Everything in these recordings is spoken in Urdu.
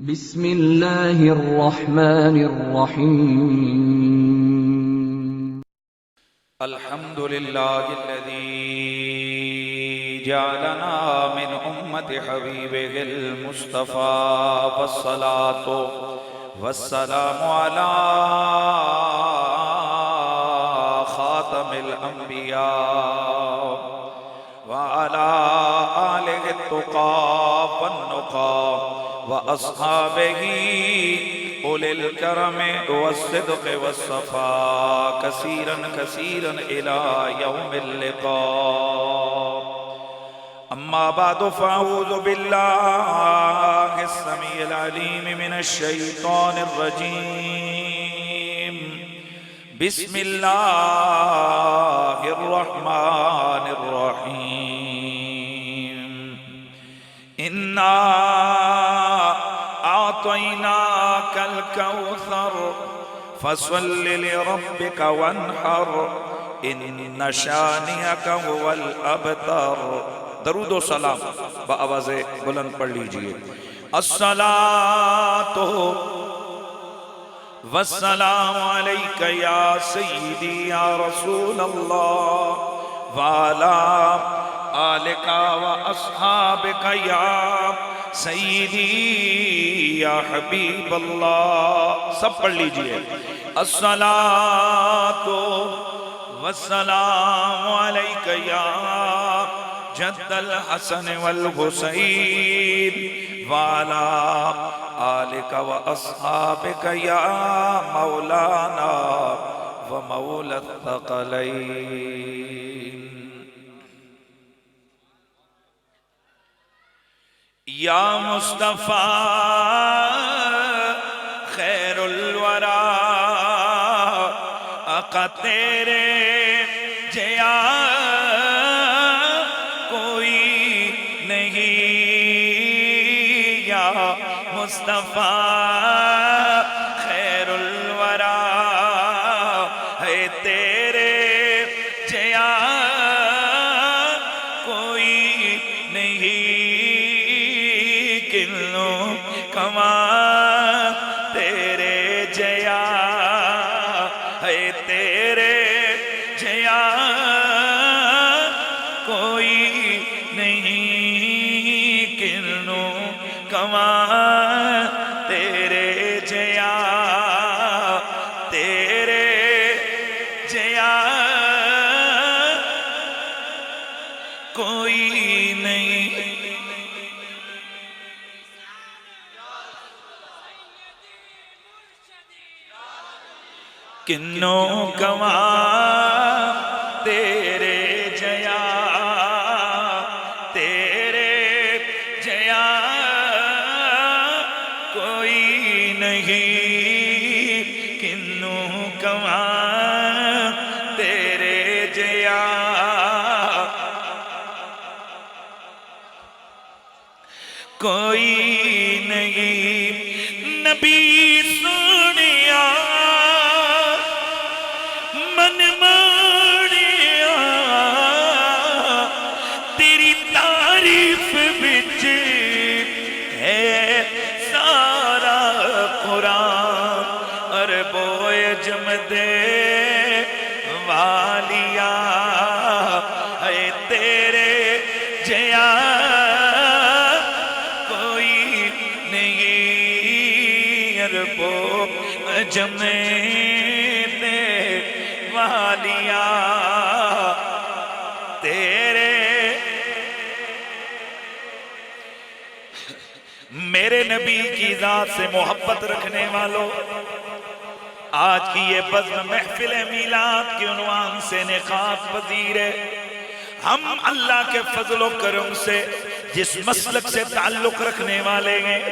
بسم اللہ الرحمن الرحیم الحمد للہ الذی جعلنا من امت حبیبہ المصطفى والصلاة والسلام علی خاتم الانبیاء وعلى آلہ التقى والنقى وأصحابه أولي الكرم والصدق والصفاء كثيرا كثيرا إلى يوم اللقاء. أما بعد فأعوذ بالله السميع العليم من الشيطان الرجيم. بسم الله الرحمن الرحيم. إنا أعطيناك الكوثر فصل لربك وانحر إن شانئك هو الأبتر. درود و سلام بآواز بلند پڑھ لیجئے. الصلاة والسلام عليك يا سيدي يا رسول الله وعلى آلك وأصحابك يا سیدی یا حبیب اللہ. سب پڑھ لیجئے. الصلاة والسلام علیک یا جد الحسن والحسین وعلا آلک واصحابک یا مولانا ومولا الثقلین. یا مصطفیٰ خیر الورا آقا تیرے جیا کوئی نہیں. یا مصطفیٰ خیر الورا ہے تیرے جیا کوئی نہیں. کماں تیرے جیا ہے تیرے جیا کوئی نہیں. کنوں کماں تیرے جیا تیرے جیا کوئی نہیں. کنوں کماں تیرے جیا تیرے جیا کوئی نہیں. کنوں کماں تیرے جیا کوئی نہیں. نبی سنیا من ماڑیا تیری تعریف بچ ہے سارا قرآن. عرب و عجم دے والیا ہے تیرے جیا کوئی نہیں. عرب و عجم والیا تیرے. میرے نبی کی ذات سے محبت رکھنے والوں، آج کی یہ بزم محفل میلاد کے عنوان سے نقاب پذیر ہے. ہم اللہ کے فضل و کرم سے جس مسلک سے تعلق رکھنے والے ہیں،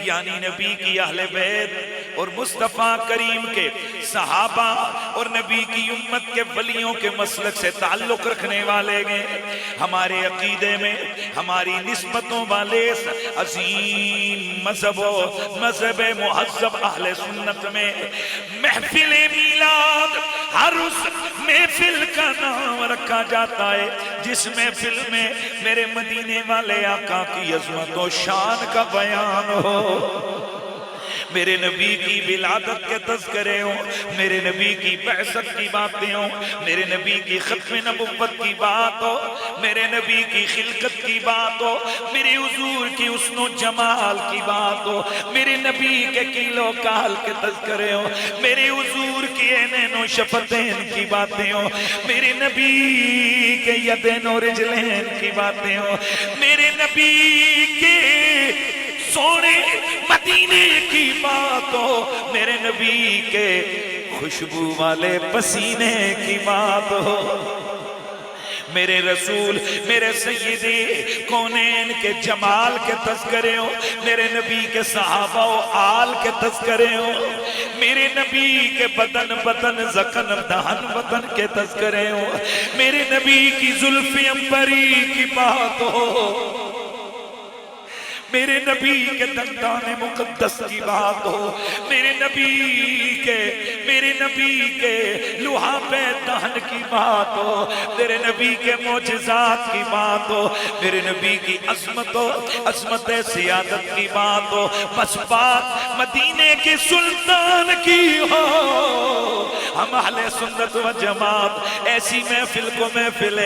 یعنی نبی کی اہل بیت اور مصطفیٰ کریم کے صحابہ اور نبی کی امت کے ولیوں کے مسلک سے تعلق رکھنے والے ہیں، ہمارے عقیدے میں ہماری نسبتوں والے عظیم مذہب مہذب اہل سنت میں محفل میلاد ہر اس محفل کا نام رکھا جاتا ہے جس محفل میں میرے مدینے والے آقا کی عظمت و شان کا بیان ہو. میرے نبی کی ولادت کے تذکرے ہوں، میرے نبی کی بعثت کی باتیں ہوں، میرے نبی کی ختم نبوت کی بات ہو، میرے نبی کی خلقت کی بات ہو، میرے حضور کی حسن و جمال کی بات ہو، میرے نبی کے کیل و کال کے تذکرے ہوں، میرے حضور کی عینین و شفتین کی باتیں ہوں، میرے نبی کے یدین و رجلین کی باتیں ہوں، میرے نبی کے سونے مدینے کی بات ہو، میرے نبی کے خوشبو والے پسینے کی بات ہو، میرے رسول میرے سیدی کونین کے جمال کے تذکرے ہوں، میرے نبی کے صحابہ و آل کے تذکرے ہوں، میرے نبی کے بدن بدن زکن دہن بدن کے تذکرے ہوں، میرے نبی کی زلف عنبری کی بات ہو، میرے نبی کے دندان مقدس کی بات ہو، میرے نبی کے لحاف دہن کی بات ہو، میرے نبی کے معجزات کی بات ہو، میرے نبی کی عظمت سیادت کی بات ہو، بس بات مدینے کے سلطان کی ہو۔ ہم اہل سنت و جماعت ایسی محفل کو محفل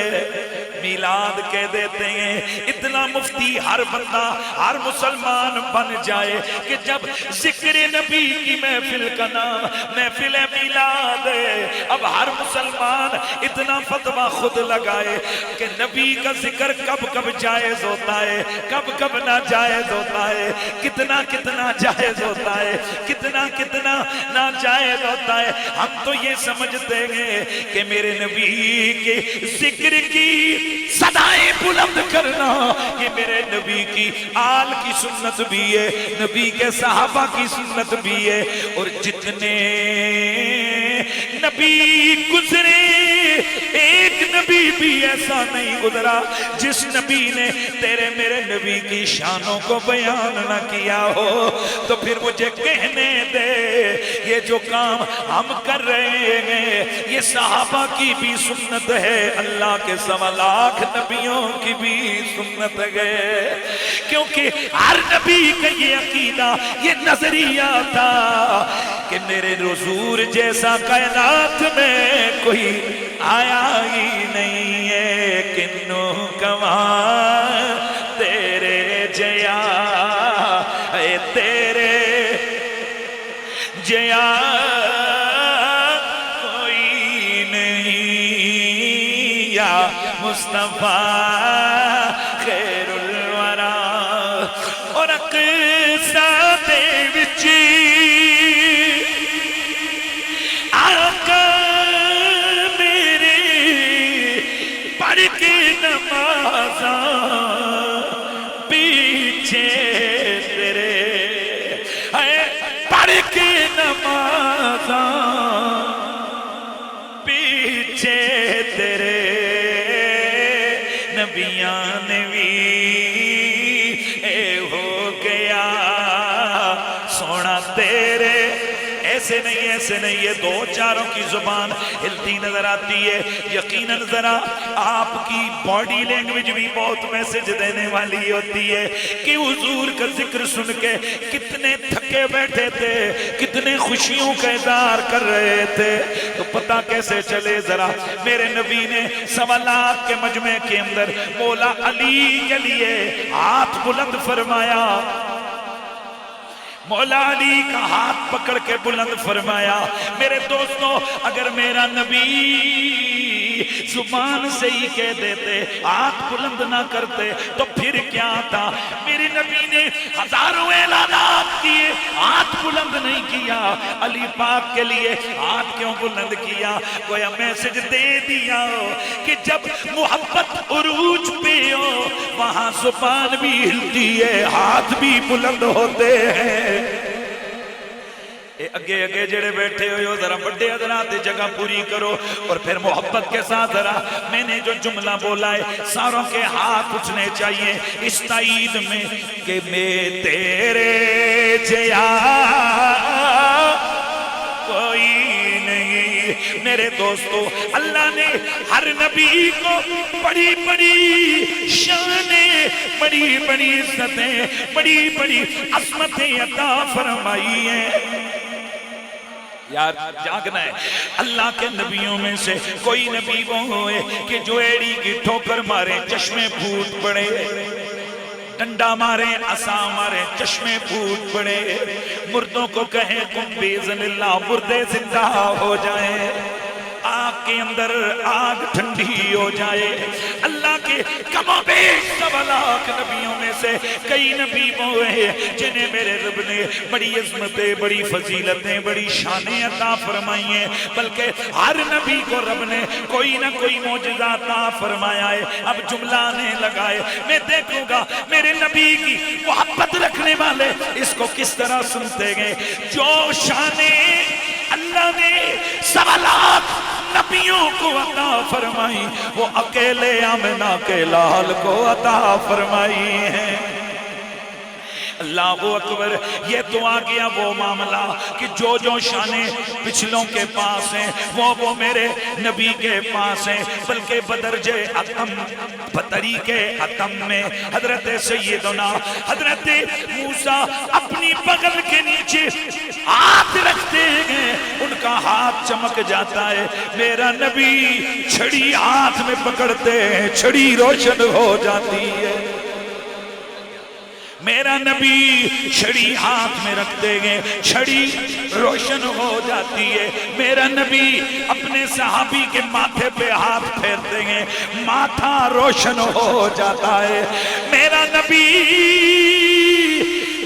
میلاد کہہ دیتے ہیں۔ اتنا مفتی ہر بندہ ہر مسلمان بن جائے کہ جب ذکر نبی کی محفل کا نام محفل میلاد ہے، اب ہر مسلمان اتنا فتویٰ خود لگائے کہ نبی کا ذکر کب کب جائز ہوتا ہے، کب کب ناجائز ہوتا ہے، کتنا کتنا جائز ہوتا ہے، کتنا کتنا ناجائز ہوتا ہے۔ ہم تو یہ سمجھتے ہیں کہ میرے نبی کے ذکر کی صدائیں بلند کرنا یہ میرے نبی کی آل کی سنت بھی ہے، نبی کے صحابہ کی سنت بھی ہے، اور جتنے نبی گزرے ایک نبی بھی ایسا نہیں گزرا جس نبی نے تیرے میرے نبی کی شانوں کو بیان نہ کیا ہو۔ تو پھر مجھے کہنے دے یہ جو کام ہم کر رہے ہیں یہ صحابہ کی بھی سنت ہے، اللہ کے 1.25 لاکھ نبیوں کی بھی سنت ہے، کیونکہ ہر نبی کا یہ عقیدہ یہ نظریہ تھا کہ میرے حضور جیسا کائنات میں کوئی آیا ہی نہیں ہے، کنوں کماں تیرے جیا اے تیرے جیا کوئی نہیں یا مصطفیٰ خیر الورا۔ اور اقصا دے وچی آقا میرے پڑھ کے نمازاں پیچھے تیرے پڑھ کے نمازاں پیچھے تیرے نبیاں نے بھی اے ہو گیا سونا تیرے۔ ایسے نہیں یہ دو چاروں کی زبان ہلتی نظر آتی ہے، یقیناً ذرا آپ کی باڈی لینگویج بھی بہت میسج دینے والی ہوتی ہے کہ حضور کا ذکر سن کے کتنے تھکے بیٹھے تھے، کتنے خوشیوں کا اظہار کر رہے تھے۔ تو پتہ کیسے چلے ذرا، میرے نبی نے 1.25 لاکھ کے مجمع کے اندر مولا علی کے لیے ہاتھ بلند فرمایا، مولا علی کا ہاتھ پکڑ کے بلند فرمایا۔ میرے دوستوں اگر میرا نبی زبان سے ہی کہہ دیتے ہاتھ بلند نہ کرتے تو پھر کیا تھا؟ میرے نبی نے ہزاروں اعلانات کیے، ہاتھ بلند نہیں کیا۔ علی پاک کے لیے ہاتھ کیوں بلند کیا؟ گویا میسج دے دیا کہ جب محبت عروج پہ ہو وہاں زبان بھی ہلتی ہے، ہاتھ بھی بلند ہوتے ہیں۔ اگے جڑے بیٹھے ہوئے ہو ذرا بڑے حضرات جگہ پوری کرو، اور پھر محبت کے ساتھ ذرا میں نے جو جملہ بولا ہے ساروں کے ہاتھ اٹھنے چاہیے اس تائید میں کہ میں تیرے جیا کوئی نہیں، میرے میرے دوستو اللہ نے ہر نبی کو بڑی بڑی شانیں، بڑی بڑی عزتیں، بڑی بڑی عظمتیں عطا فرمائی ہیں۔ یار جاگنا ہے، اللہ کے نبیوں میں سے کوئی نبی وہ ہوئے کہ جو ایڑی کی ٹھوکر مارے چشمے پھوٹ پڑے، ڈنڈا مارے عصا مارے چشمے پھوٹ پڑے، مردوں کو کہیں تم باذن اللہ مردے زندہ ہو جائیں، آگ کے اندر آگ ٹھنڈی ہو جائے۔ اللہ کے کم و بیش 1.25 لاکھ نبیوں میں سے کئی نبی وہ ہیں جنہیں میرے رب نے بڑی عظمتیں، بڑی فضیلتیں، بڑی شانیں عطا فرمائی ہیں، بلکہ ہر نبی کو رب نے کوئی نہ کوئی معجزہ عطا فرمایا ہے۔ اب جملہ نے لگائے، میں دیکھوں گا میرے نبی کی محبت رکھنے والے اس کو کس طرح سنتے گئے۔ جو شانیں اللہ نے 1.25 لاکھ نبیوں کو عطا فرمائی وہ اکیلے آمنہ کے لال کو عطا فرمائی ہیں۔ اللہ اکبر، یہ تو آ گیا وہ معاملہ کہ جو شانیں پچھلوں کے پاس ہیں وہ میرے نبی کے پاس ہیں، بلکہ بدرجہ اتم بطریقے اتم میں حضرت سیدنا حضرت موسیٰ اپنی بغل کے نیچے ہاتھ رکھتے ہیں، ان کا ہاتھ چمک جاتا ہے، میرا نبی چھڑی ہاتھ میں پکڑتے ہیں، چھڑی روشن ہو جاتی ہے۔ میرا نبی چھڑی ہاتھ میں رکھتے گئے، چھڑی روشن ہو جاتی ہے۔ میرا نبی اپنے صحابی کے ماتھے پہ ہاتھ پھیرتے گئے، ماتھا روشن ہو جاتا ہے۔ میرا نبی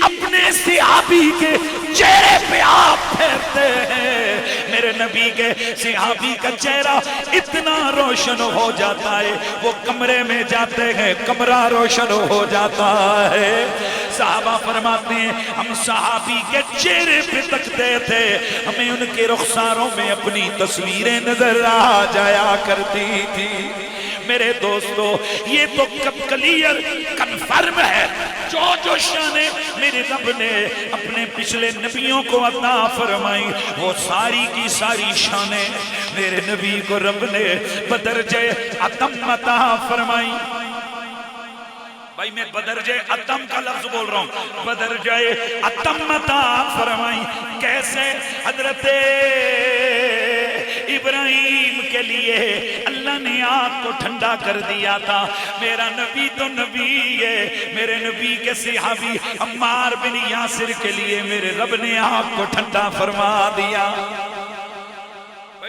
اپنے صحابی کے چہرے پہ ہاتھ پھیرتے ہیں، میرے نبی کے صحابی کا چہرہ اتنا روشن ہو جاتا ہے، وہ کمرے میں جاتے ہیں کمرہ روشن ہو جاتا ہے۔ صحابہ فرماتے ہیں ہم صحابی کے چہرے پہ تکتے تھے، ہمیں ان کے رخساروں میں اپنی تصویریں نظر آ جایا کرتی تھی۔ میرے دوستو یہ تو کلیئر کنفرم ہے، جو شانیں میرے رب نے اپنے پچھلے نبیوں کو عطا فرمائی وہ ساری کی ساری شانیں میرے نبی کو رب نے بدرجہ اتم عطا فرمائی۔ بھائی میں بدرجہ اتم کا لفظ بول رہا ہوں، بدرجہ اتم عطا فرمائی۔ کیسے؟ حضرت ابراہیم کے لیے اللہ نے آگ کو ٹھنڈا کر دیا تھا، میرا نبی تو نبی ہے، میرے نبی کے صحابی عمار بن یاسر کے لیے میرے رب نے آگ کو ٹھنڈا فرما دیا۔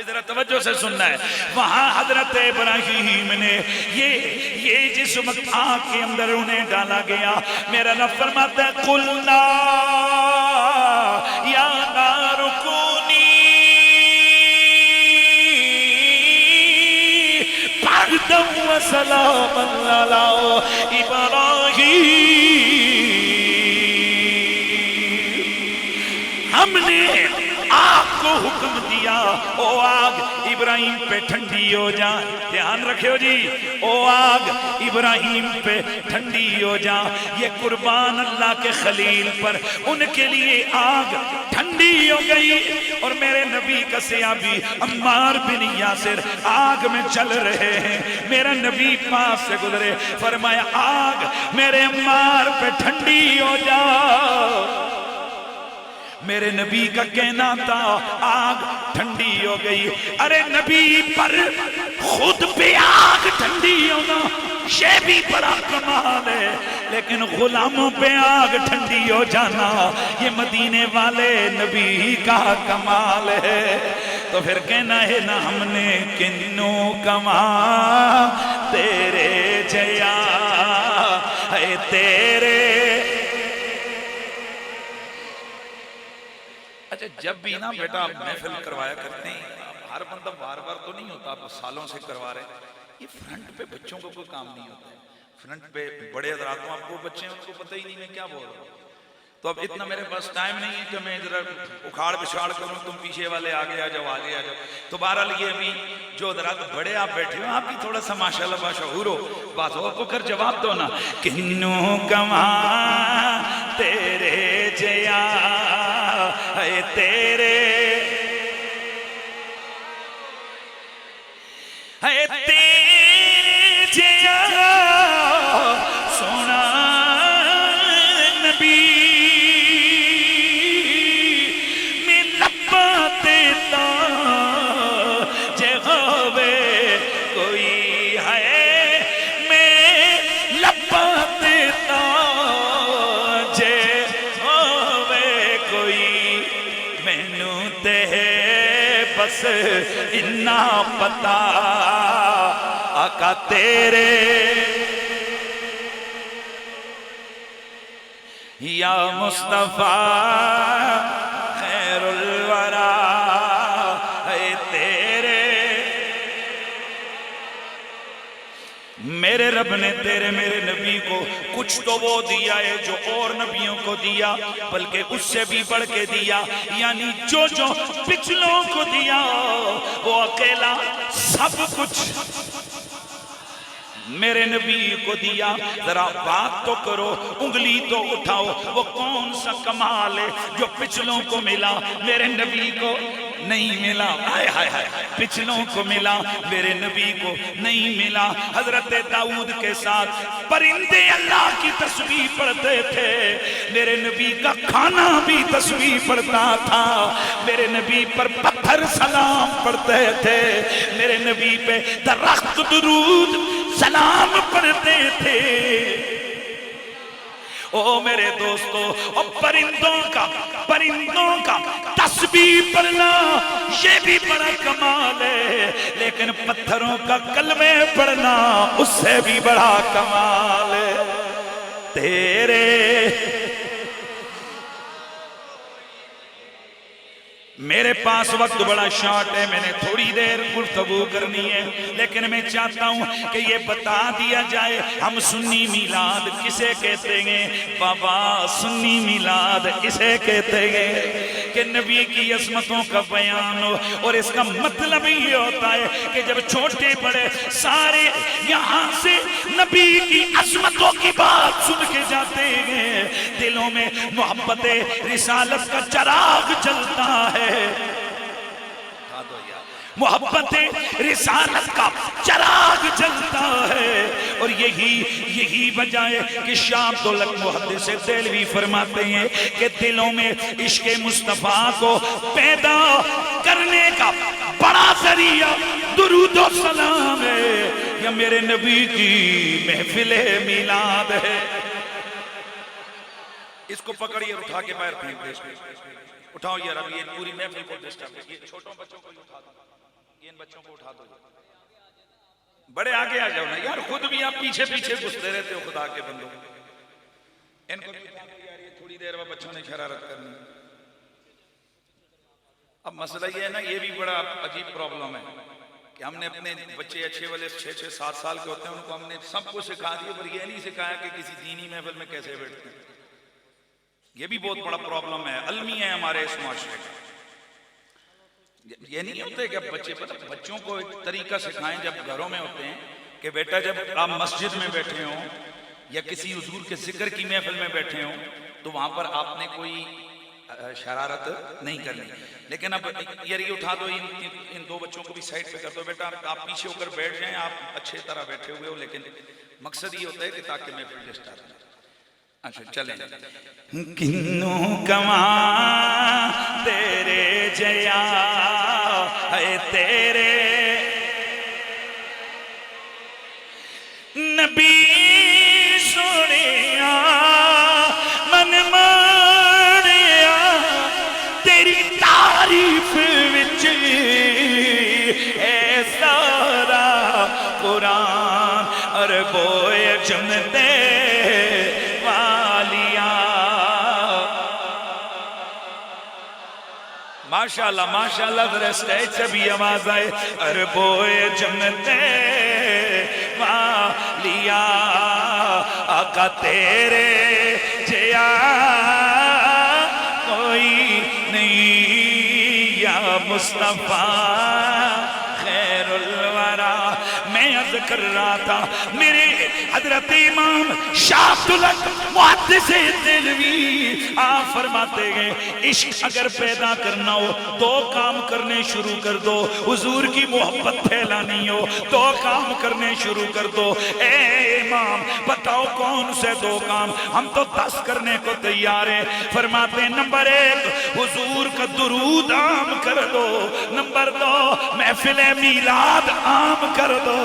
ذرا توجہ سے سننا ہے، وہاں حضرت ابراہیم نے یہ جس وقت آگ کے اندر انہیں ڈالا گیا، میرا رب فرماتا ہے قُلْنَا یا نَارُ کُونِی بَرْدًا وَسَلَامًا عَلَىٰ إِبْرَاهِيمَ۔ ہم نے آگ کو حکم دیا، او آگ ابراہیم پہ ٹھنڈی ہو جا، دھیان رکھو جی، او آگ ابراہیم پہ ٹھنڈی ہو جا۔ یہ قربان اللہ کے خلیل پر ان کے لیے آگ ٹھنڈی ہو گئی، اور میرے نبی کا صحابی عمار بن یاسر آگ میں چل رہے ہیں، میرا نبی پاس سے گزرے، فرمایا آگ میرے عمار پہ ٹھنڈی ہو جا۔ میرے نبی کا کہنا تھا آگ ٹھنڈی ہو گئی۔ ارے نبی پر خود پہ آگ ٹھنڈی ہونا یہ بھی بڑا کمال ہے، لیکن غلاموں پہ آگ ٹھنڈی ہو جانا یہ مدینے والے نبی کا کمال ہے۔ تو پھر کہنا ہے نا ہم نے کنوں کما تیرے جیا ہے تیرے۔ اچھا جب بھی نا بیٹا محفل کروایا کرتے ہیں، ہر بندہ بار بار تو نہیں ہوتا، آپ سالوں سے کروا رہے ہیں، یہ فرنٹ پہ بچوں کو کوئی کام نہیں ہوتا ہے، فرنٹ پہ بڑے حضراتوں آپ کو بچے ہیں ان کو پتہ ہی نہیں میں کیا بول رہا ہوں، تو اب اتنا میرے پاس ٹائم نہیں ہے کہ میں ذرا اکھاڑ بچھاڑ کروں تم پیچھے والے آگے آ جاؤ آگے آ جاؤ۔ تو بہرحال یہ بھی جو حضرات بڑے آپ بیٹھے ہو آپ بھی تھوڑا سا ماشاءاللہ باشعور ہو، بات ہو کو کر جواب دو نا۔ کنوں کما تیرے جیا ہے تیرے۔ بس اتنا پتا آقا تیرے یا مصطفیٰ خیر الورا اے تیرے میرے رب نے تیرے میرے نبی کو کچھ تو وہ دیا ہے جو اور نبیوں کو دیا، بلکہ اس سے بھی بڑھ کے دیا، یعنی جو پچھلوں کو دیا وہ اکیلا سب کچھ میرے نبی کو دیا۔ ذرا بات تو کرو، انگلی تو اٹھاؤ، وہ کون سا کمال ہے جو پچھلوں کو ملا میرے نبی کو نہیں ملا؟ ہائے ہائے ہائے، پچھلوں کو ملا میرے نبی کو نہیں ملا۔ حضرت داؤد کے ساتھ پرندے اللہ کی تسبیح پڑھتے تھے، میرے نبی کا کھانا بھی تسبیح پڑھتا تھا، میرے نبی پر پتھر سلام پڑھتے تھے، میرے نبی پہ درخت درود سلام پڑھتے تھے۔ او میرے دوستو، او پرندوں کا تسبیح پڑھنا یہ بھی بڑا کمال ہے، لیکن پتھروں کا کلمے پڑھنا اس سے بھی بڑا کمال ہے۔ تیرے میرے پاس وقت بڑا شارٹ ہے، میں نے تھوڑی دیر گفتگو کرنی ہے، لیکن میں چاہتا ہوں کہ یہ بتا دیا جائے ہم سنی میلاد کسے کہتے ہیں؟ بابا سنی میلاد اسے کہتے ہیں کہ نبی کی عظمتوں کا بیان ہو، اور اس کا مطلب یہ ہوتا ہے کہ جب چھوٹے بڑے سارے یہاں سے نبی کی عظمتوں کی بات سن کے جاتے ہیں، دلوں میں محبت رسالت کا چراغ جلتا ہے، محبت رسالت کا چراغ جلتا ہے۔ اور یہی وجہ ہے کہ شاہ عبدالحق محدث دہلوی فرماتے ہیں کہ دلوں میں عشق مصطفیٰ کو پیدا کرنے کا بڑا ذریعہ درود و سلام ہے، یا میرے نبی کی محفل میلاد ہے۔ اس کو پکڑیے، اٹھا کے باہر پھینک دے، اٹھاؤ یار، اب یہ پوری محفل کو ڈسٹرب ہے، یہ چھوٹوں بچوں کو اٹھا دو، ان بچوں کو اٹھا دو، بڑے آگے آ جاؤ نا یار، خود بھی آپ پیچھے گھستے رہتے ہو خدا کے بندوں، ان کو بھی یار یہ تھوڑی دیر میں بچوں نے شرارت کرنی۔ اب مسئلہ یہ ہے نا، یہ بھی بڑا عجیب پرابلم ہے کہ ہم نے اپنے بچے اچھے والے 6-7 سال کے ہوتے ہیں، ان کو ہم نے سب کو سکھا دیا، پر یہ نہیں سکھایا کہ کسی دینی محفل میں کیسے بیٹھتے ہیں۔ یہ بھی بہت بڑا پرابلم ہے، المیہ ہے ہمارے اس معاشرے کا۔ یہ نہیں ہوتے کہ بچوں کو ایک طریقہ سکھائیں جب گھروں میں ہوتے ہیں کہ بیٹا جب آپ مسجد میں بیٹھے ہوں یا کسی حضور کے ذکر کی محفل میں بیٹھے ہوں تو وہاں پر آپ نے کوئی شرارت نہیں کرنی، لیکن اب یہ اٹھا دو، ان دو بچوں کو بھی سائڈ پہ کر دو، بیٹا آپ پیچھے ہو کر بیٹھ جائیں، آپ اچھے طرح بیٹھے ہوئے ہو، لیکن مقصد یہ ہوتا ہے کہ تاکہ محفل ڈسٹرب نہ ہو۔ اچھا چلیں، کنوں کماں تیرے جیا ہے تیرے نبی سونیا من مانیا تیری تعریف وچ اے سارا قرآن عربوئے جمدے ماشاءاللہ ماشاءاللہ، ذرا اسٹیج سے بھی آواز آئے، عربوئے جنتے والیا آقا تیرے جیا کوئی نہیں، یا مصطفیٰ خیر الورا۔ میں عرض کر رہا تھا، میرے حضرت امام شاہ عبدالحق محدث دہلوی آپ فرماتے ہیں عشق اگر پیدا کرنا ہو دو کام کرنے شروع کر دو، حضور کی محبت پھیلانی ہو دو کام کرنے شروع کر دو۔ اے امام بتاؤ کون سے دو کام؟ ہم تو 10 کرنے کو تیار ہیں۔ فرماتے ہیں نمبر 1 حضور کا درود عام کر دو، نمبر 2 محفل میلاد عام کر دو۔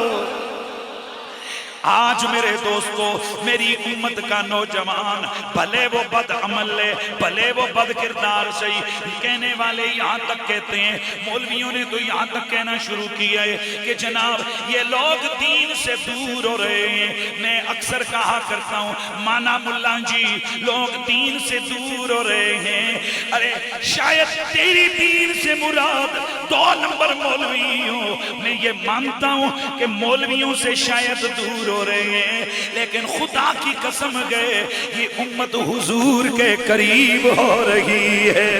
آج میرے دوستو میری امت کا نوجوان بھلے وہ بد عمل لے بھلے وہ بد کردار صحیح، کہنے والے یہاں تک کہتے ہیں، مولویوں نے تو یہاں تک کہنا شروع کیا ہے کہ جناب یہ لوگ دین سے دور ہو رہے ہیں۔ میں اکثر کہا کرتا ہوں مانا ملا جی لوگ دین سے دور ہو رہے ہیں، ارے شاید تیری دین سے مراد 2 نمبر مولوی ہو، میں یہ مانتا ہوں کہ مولویوں سے شاید دور ہو رہے ہیں، لیکن خدا کی قسم گئے یہ امت حضور کے قریب ہو رہی ہے۔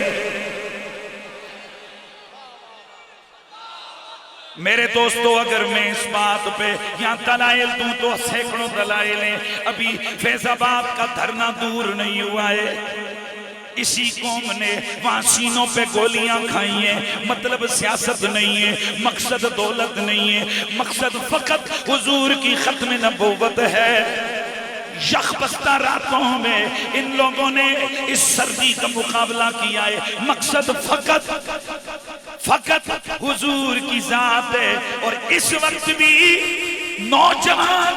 میرے دوستو اگر میں اس بات پہ یہاں دلائل دوں تو سینکڑوں دلائل ہیں، ابھی فیض آباد کا دھرنا دور نہیں ہوا ہے، اسی قوم نے وہاں سینوں پہ گولیاں کھائی ہیں، مطلب سیاست نہیں ہے، مقصد دولت نہیں ہے، مقصد فقط حضور کی ختم نبوت ہے۔ یخ بستہ راتوں میں ان لوگوں نے اس سردی کا مقابلہ کیا ہے، مقصد فقط حضور کی ذات ہے، اور اس وقت بھی نوجوان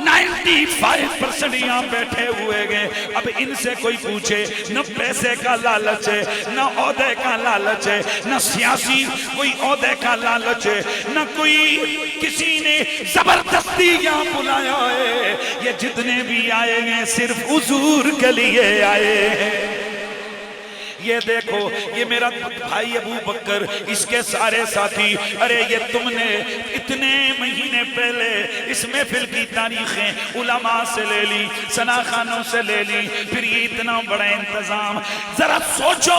95% یہاں بیٹھے ہوئے گئے۔ اب ان سے کوئی پوچھے نہ پیسے کا لالچ ہے، نہ عہدے کا لالچ ہے، نہ سیاسی کوئی عہدے کا لالچ ہے، نہ کوئی کسی نے زبردستی یہاں بلایا ہے، یہ جتنے بھی آئے ہیں صرف حضور کے لیے آئے ہیں۔ یہ دیکھو یہ میرا بھائی ابو بکر اس کے سارے ساتھی، ارے یہ تم نے اتنے مہینے پہلے اس محفل کی تاریخیں علماء سے لے لی، سناخانوں سے لے لی، پھر یہ اتنا بڑا انتظام، ذرا سوچو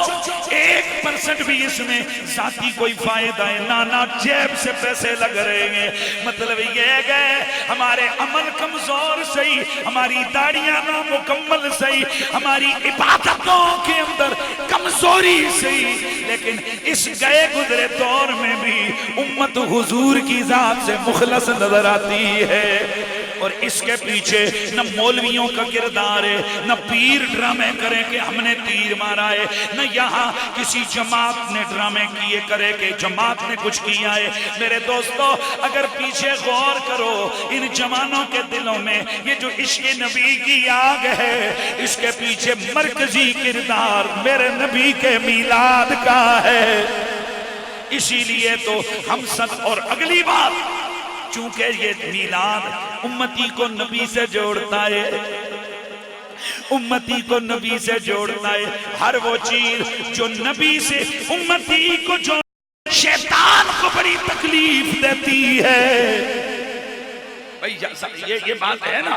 1% بھی اس میں ذاتی کوئی فائدہ ہے، نانا جیب سے پیسے لگ رہے ہیں، مطلب یہ گئے ہمارے عمل کمزور صحیح، ہماری داڑیاں نامکمل صحیح، ہماری عبادتوں کے اندر کمزوری صحیح، لیکن اس گئے گزرے دور میں بھی امت حضور کی ذات سے مخلص نظر آتی ہے۔ اور اس کے پیچھے نہ مولویوں کا کردار ہے، نہ پیر ڈرامے کریں کہ ہم نے تیر مارا ہے، نہ یہاں کسی جماعت نے ڈرامے کیے کرے کہ جماعت نے کچھ کیا ہے۔ میرے دوستو اگر پیچھے غور کرو ان جوانوں کے دلوں میں یہ جو عشق نبی کی آگ ہے، اس کے پیچھے مرکزی کردار میرے نبی کے میلاد کا ہے۔ اسی لیے تو ہم سب، اور اگلی بات چونکہ یہ میلاد امتی کو نبی سے جوڑتا ہے، امتی کو نبی سے جوڑتا ہے، ہر وہ چیز جو نبی سے امتی کو جو شیطان کو بڑی تکلیف دیتی ہے، یہ بات ہے نا،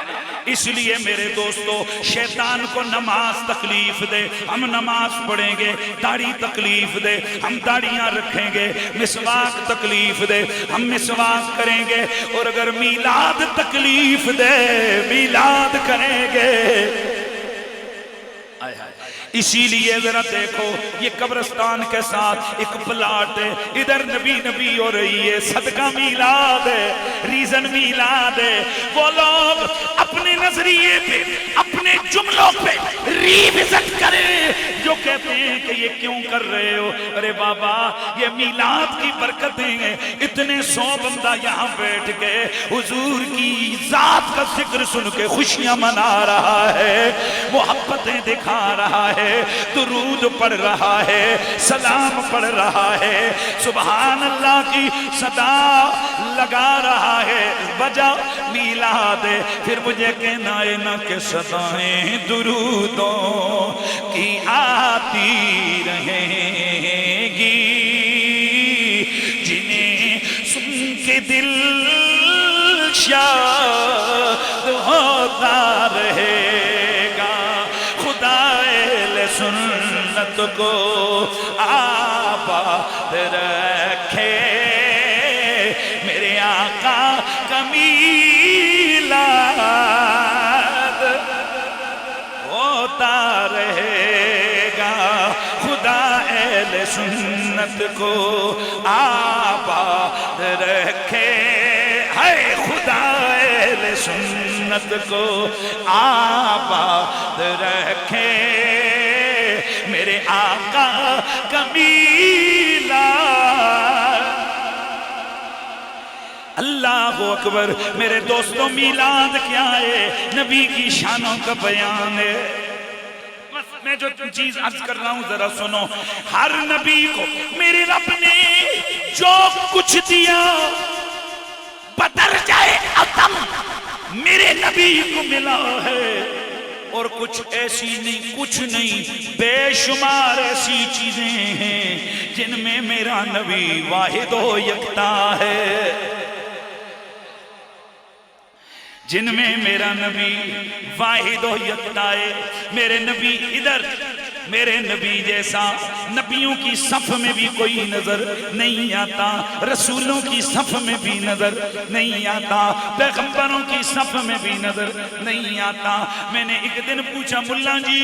اس لیے میرے دوستو شیطان کو نماز تکلیف دے ہم نماز پڑھیں گے، داڑھی تکلیف دے ہم داڑیاں رکھیں گے، مسواک تکلیف دے ہم مسواک کریں گے، اور اگر میلاد تکلیف دے میلاد کریں گے۔ اسی لیے ذرا دیکھو یہ قبرستان کے ساتھ ایک پلاٹ ہے، ادھر نبی ہو رہی ہے، صدقہ میلاد ہے، ریزن میلاد ہے۔ وہ لوگ اپنے نظریے پہ اپنے جملوں پہ ریویزٹ کریں جو کہتے ہیں کہ یہ کیوں کر رہے ہو، ارے بابا یہ میلاد کی برکتیں ہیں، اتنے 100 بندہ یہاں بیٹھ کے حضور کی ذات کا ذکر سن کے خوشیاں منا رہا ہے، محبتیں دکھا رہا ہے، درود پڑھ رہا ہے، سلام پڑھ رہا ہے، سبحان اللہ کی صدا لگا رہا ہے، وجہ میلاد ہے۔ پھر مجھے کہنا ہے نا کہ صدائیں درودوں کی آتی رہیں گی، جنہیں سن کے دل شاد ہوتا رہے گا، خدا سنت کو آباد رکھے، میرے آقا کا میلاد ہوتا رہے گا، خدا اہل سنت کو آباد رکھے، ہے خدا اہل سنت کو آباد رکھے، میرے آقا کا میلاد۔ اللہ اللہ اکبر. میرے دوستوں میلاد کیا ہے؟ نبی کی شانوں کا بیان ہے. میں جو چیز عرض کر رہا ہوں ذرا سنو. ہر نبی کو میرے رب نے جو کچھ دیا بدرجۂ عطم میرے نبی کو ملا ہے. اور کچھ ایسی نہیں، کچھ نہیں، بے شمار ایسی چیزیں ہیں جن میں میرا نبی واحد و یکتا ہے، جن میں میرا نبی واحد و یکتا ہے. میرے نبی ادھر، میرے نبی جیسا نبیوں کی صف میں بھی کوئی نظر نہیں آتا، رسولوں کی صف میں بھی نظر نہیں آتا، پیغمبروں کی صف میں بھی نظر نہیں آتا. میں نے ایک دن پوچھا ملا جی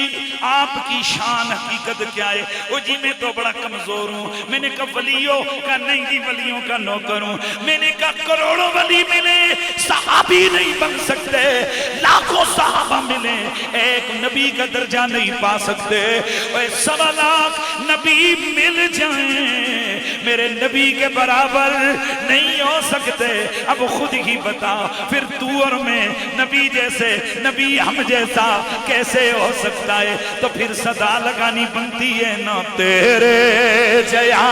آپ کی شان حقیقت کیا ہے؟ وہ جی میں تو بڑا کمزور ہوں. میں نے کہا ولیوں کا نہیں جی، ولیوں کا نوکر ہوں. میں نے کہا کروڑوں ولی ملے صحابی نہیں بن سکتے، لاکھوں صحابہ ملے ایک نبی کا درجہ نہیں پا سکتے. 1.25 نبی مل جائیں میرے نبی کے برابر نہیں ہو سکتے. اب خود ہی بتا پھر تو اور میں نبی جیسے، نبی ہم جیسا کیسے ہو سکتا ہے؟ تو پھر صدا لگانی بنتی ہے نا تیرے جیا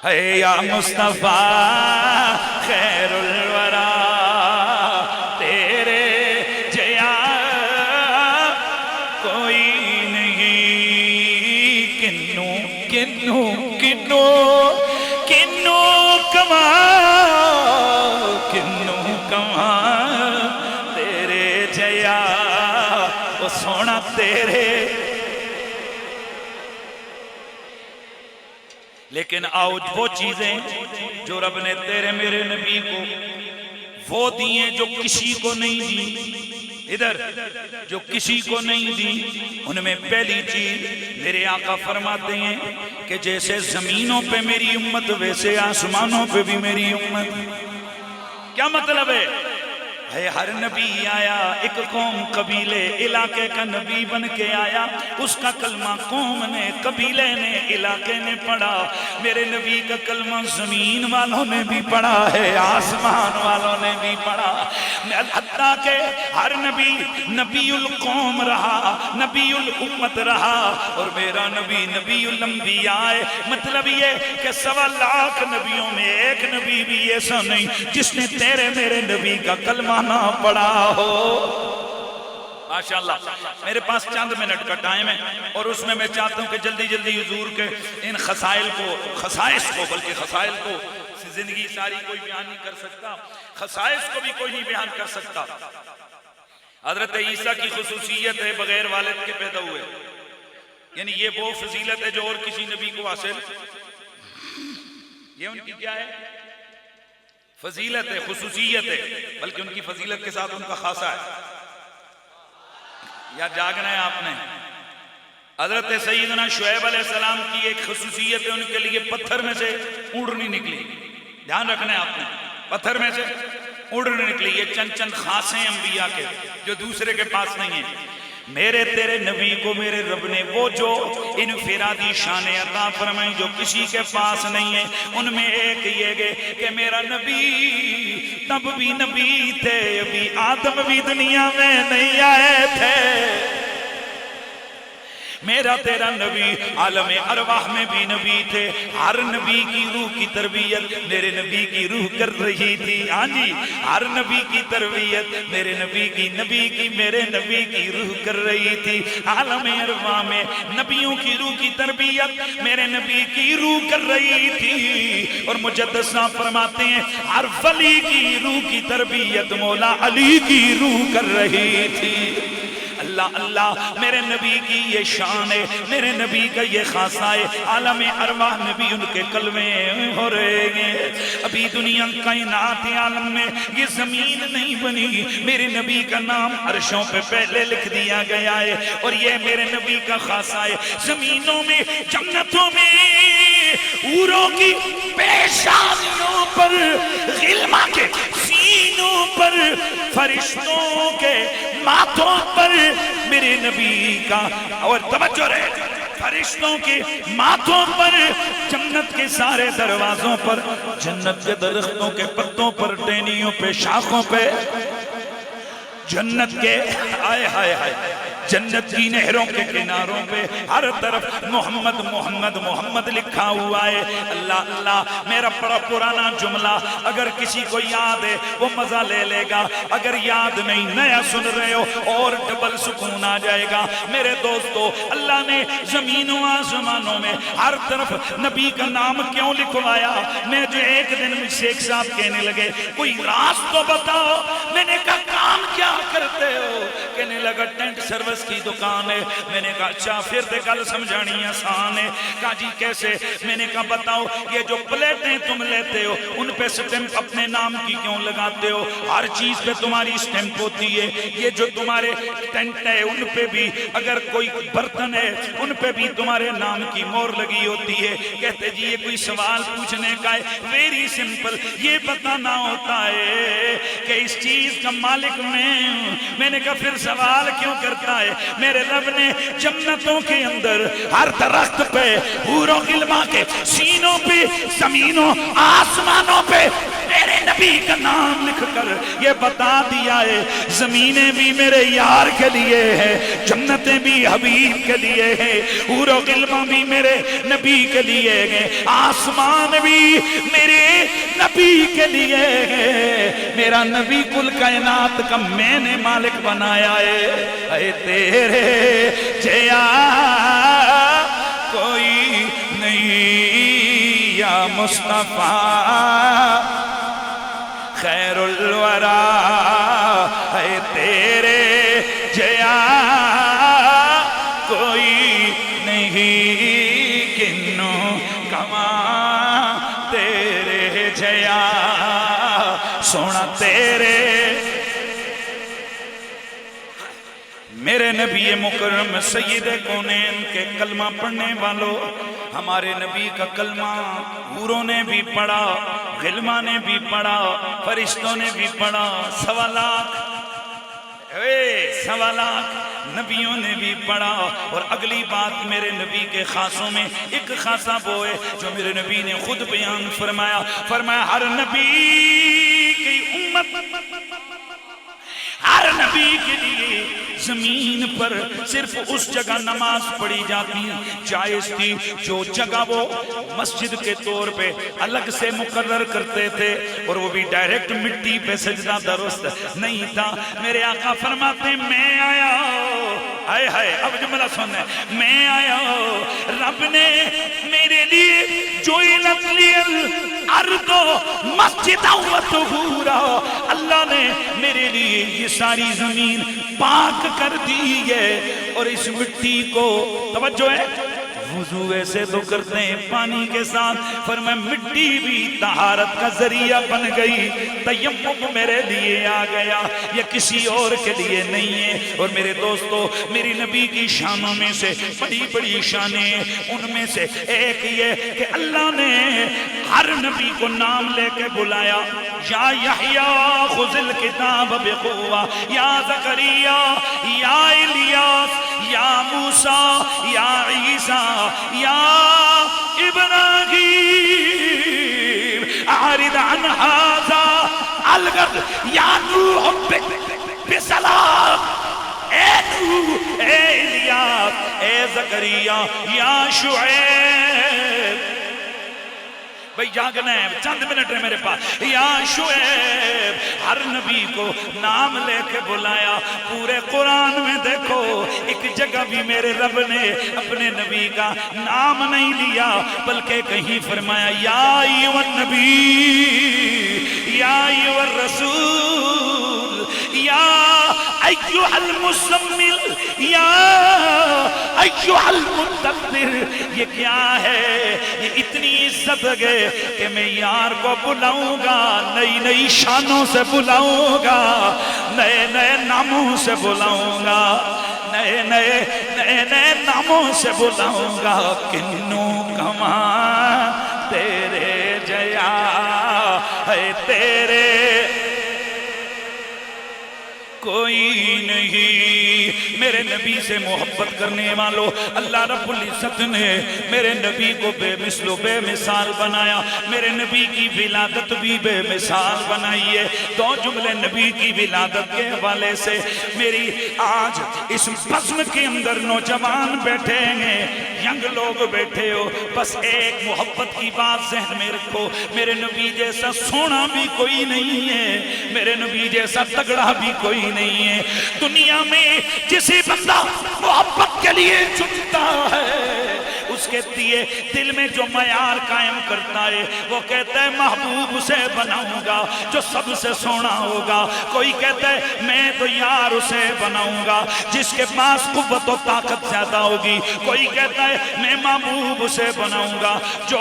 اے یا مصطفیٰ خیر الورا تیرے جیا کوئی نہیں. کنوں کنوں کنوں کنوں کما، کنوں کما تیرے جیا وہ سونا تیرے. لیکن آؤ وہ چیزیں جو رب نے تیرے میرے نبی کو وہ دیئے جو کسی کو نہیں دی، ادھر جو کسی کو نہیں دی. ان میں پہلی چیز میرے آقا فرماتے ہیں کہ جیسے زمینوں پہ میری امت ویسے آسمانوں پہ بھی میری امت. کیا مطلب ہے؟ ہر نبی آیا ایک قوم قبیلے علاقے کا نبی بن کے آیا، اس کا کلمہ قوم نے، قبیلے نے، علاقے نے پڑھا. میرے نبی کا کلمہ زمین والوں نے بھی پڑھا ہے، آسمان والوں نے بھی پڑھا. حتیٰ کہ ہر نبی نبی القوم رہا، نبی الامت رہا، اور میرا نبی نبی الانبیاء ہے. مطلب یہ کہ 1.25 لاکھ نبیوں میں ایک نبی بھی ایسا نہیں جس نے تیرے میرے نبی کا کلمہ نہ پڑھا ہو. ماشاءاللہ. میرے پاس چند منٹ کا ٹائم ہے اور اس میں چاہتا ہوں کہ جلدی جلدی حضور کے ان خصائل کو، خصائص کو، بلکہ خصائل کو زندگی ساری کوئی بیان نہیں کر سکتا، خصائص کو بھی کوئی نہیں بیان کر سکتا. حضرت عیسیٰ کی خصوصیت ہے بغیر والد کے پیدا ہوئے، یعنی یہ وہ فضیلت ہے جو اور کسی نبی کو حاصل، یہ ان کی کیا ہے؟ فضیلت ہے، خصوصیت ہے، بلکہ ان کی فضیلت کے ساتھ ان کا خاصہ ہے. یا جاگنا ہے آپ نے؟ حضرت سیدنا شعیب علیہ السلام کی ایک خصوصیت ہے، ان کے لیے پتھر میں سے اونٹنی نکلی. دھیان رکھنا ہے آپ نے، پتھر میں سے اونٹنی نکلی. یہ چند چند خاصیں انبیاء کے جو دوسرے کے پاس نہیں ہیں. میرے تیرے نبی کو میرے رب نے وہ جو انفرادی شان عطا فرمائی جو کسی کے پاس نہیں ہے. ان میں ایک یہ گئے کہ میرا نبی تب بھی نبی تھے، ابھی آدم بھی دنیا میں نہیں آئے تھے. میرا تیرا نبی عالم ارواح میں بھی نبی تھے. ہر نبی کی روح کی تربیت میرے نبی کی روح کر رہی تھی. ہاں جی، ہر نبی کی تربیت میرے نبی کی میرے نبی کی روح کر رہی تھی. عالم ارواح میں نبیوں کی روح کی تربیت میرے نبی کی روح کر رہی تھی. اور مجدد صاحب فرماتے ہیں ہر ولی کی روح کی تربیت مولا علی کی روح کر رہی تھی. اللہ اللہ، میرے نبی کی یہ شان ہے، میرے نبی کا یہ خاصہ ہے. عالم ارواح میں بھی ان کے کلمے ہو رہے ہیں. ابھی دنیا کائنات عالم میں یہ زمین نہیں بنی، میرے نبی کا نام عرشوں پہ پہلے لکھ دیا گیا ہے. اور یہ میرے نبی کا خاصہ ہے. زمینوں میں، جنتوں میں، حوروں کی پیشانیوں پر، غلما کے سینوں پر، فرشتوں کے ماتھوں پر میرے نبی کا، اور توجہ رہے، فرشتوں کے ماتھوں پر، جنت کے سارے دروازوں پر، جنت کے درختوں کے پتوں پر، ٹہنیوں پہ، شاخوں پہ، جنت کے آئے ہائے ہائے جنت کی نہروں کے کناروں پہ ہر طرف محمد محمد محمد لکھا ہوا ہے۔ اللہ اللہ، میرا بڑا پرانا جملہ اگر کسی کو یاد ہے وہ مزہ لے لے گا، اگر یاد نہیں نیا سن رہے ہو اور ڈبل سکون آ جائے گا۔ میرے دوستو، اللہ نے زمین و آسمانوں میں ہر طرف نبی کا نام کیوں لکھوایا؟ میں جو ایک دن مجھ سے ایک صاحب کہنے لگے کوئی راز تو بتاؤ، میں نے کہا کام کیا کرتے ہو؟ کہنے لگا ٹینٹ سروس کی دکان ہے۔ میں نے کہا اچھا، پھر دے گل سمجھانی آسان ہے۔ کہا جی کیسے؟ میں نے کہا بتاؤ، یہ جو پلیٹیں تم لیتے ہو ان پہ سٹیمپ اپنے نام کی کیوں لگاتے ہو؟ ہر چیز پہ تمہاری سٹیمپ ہوتی ہے۔ یہ جو تمہارے ٹینٹ ہے ان پہ بھی، اگر کوئی برتن ہے ان پہ بھی تمہارے نام کی مور لگی ہوتی ہے۔ کہتے جی یہ کوئی سوال پوچھنے کا ہے؟ ویری سمپل، یہ بتانا ہوتا ہے کہ اس چیز کا مالک میں ہوں۔ میں نے کہا پھر سوال کیوں کرتا ہے؟ میرے رب نے جنتوں کے اندر ہر درخت پہ، حور و غلمان کے سینوں پہ، زمینوں آسمانوں پہ میرے نبی کا نام لکھ کر یہ بتا دیا ہے زمینیں بھی میرے یار کے لیے ہیں، جنتیں بھی حبیب کے لیے ہیں، حور و غلمان بھی میرے نبی کے لیے ہیں، آسمان بھی میرے نبی کے لیے ہیں۔ میرا نبی کل کائنات کا میں نے مالک بنایا ہے۔ اے تیرے جیا کوئی نہیں یا مصطفیٰ خیر الورا، اے تیرے جیا کوئی نہیں کنوں کماں تیرے جیا سونا تیرے۔ میرے نبی مکرم سید کونین کے کلمہ پڑھنے والوں، ہمارے نبی کا کلمہ حوروں نے بھی پڑھا، غلمان نے بھی پڑھا، فرشتوں نے بھی پڑھا، 1.25 لاکھ نبیوں نے بھی پڑھا۔ اور اگلی بات، میرے نبی کے خاصوں میں ایک خاصہ وہ ہے جو میرے نبی نے خود بیان فرمایا، ہر نبی کی امت، ہر نبی کے لیے زمین پر صرف اس جگہ نماز پڑھی جاتی جائز تھی جو جگہ وہ مسجد کے طور پہ الگ سے مقرر کرتے تھے، اور وہ بھی ڈائریکٹ مٹی پہ سجدہ درست نہیں تھا۔ میرے آقا فرماتے میں آیا، آئے ہائے اب جملہ سننے، میں آیا رب نے میرے لیے جوئلت الارض مسجدا و طہورا، اللہ نے میرے لیے یہ ساری زمین پاک کر دی ہے، اور اس مٹی کو توجہ ہے وضو ایسے تو کرتے ہیں پانی کے ساتھ، فرمایا مٹی بھی طہارت کا ذریعہ بن گئی، تیمم میرے لیے آ گیا، یہ کسی اور کے لیے نہیں ہے۔ اور میرے دوستو، میری نبی کی شانوں میں سے بڑی بڑی شانیں ہیں، ان میں سے ایک یہ کہ اللہ نے ہر نبی کو نام لے کے بلایا، یا یحییٰ خذ الکتاب بقوہ، یا زکریا، یا الیاس، یا موسیٰ، یا عیسیٰ، یا ابراہیم اعرض عن ھذا الغد، یا نوح بسلام، اے نوح، اے الیاس، اے زکریا، یا شعیب، بھئی جاگنا ہے چند منٹ ہے میرے پاس، یا شعیب، ہر نبی کو نام لے کے بلایا۔ پورے قرآن میں دیکھو ایک جگہ بھی میرے رب نے اپنے نبی کا نام نہیں لیا، بلکہ کہیں فرمایا یا ایھا النبی، یا ایھا الرسول، یا ایھا المزمل، یا ایھا المدثر۔ یہ کیا ہے؟ یہ اتنی عزت ہے کہ میں یار کو بلاؤں گا، نئی نئی شانوں سے بلاؤں گا، نئے نئے ناموں سے بلاؤں گا، نئے نئے ناموں سے بلاؤں گا، کنوں کماں تیرے جیا ہے تیرے کوئی نہیں۔ میرے نبی سے محبت کرنے والوں، اللہ رب العزت نے میرے نبی کو بے مثل و بے مثال بنایا، میرے نبی کی ولادت بھی بے مثال بنائی ہے۔ دو جملے نبی کی ولادت کے حوالے سے۔ میری آج اس بزم کے اندر نوجوان بیٹھے ہیں، ینگ لوگ بیٹھے ہو، بس ایک محبت کی بات ذہن میں رکھو، میرے نبی جیسا سونا بھی کوئی نہیں ہے، میرے نبی جیسا تگڑا بھی کوئی نہیں ہے۔ دنیا میں جسے بندہ محبت کے لیے چنتا ہے، اس کے دیے دل میں جو معیار قائم کرتا ہے، وہ کہتا ہے محبوب اسے بناؤں گا جو سب سے سونا ہوگا۔ کوئی کہتا ہے میں تو یار اسے بناؤں گا جس کے پاس قوت و طاقت زیادہ ہوگی۔ کوئی کہتا ہے میں محبوب اسے بناؤں گا جو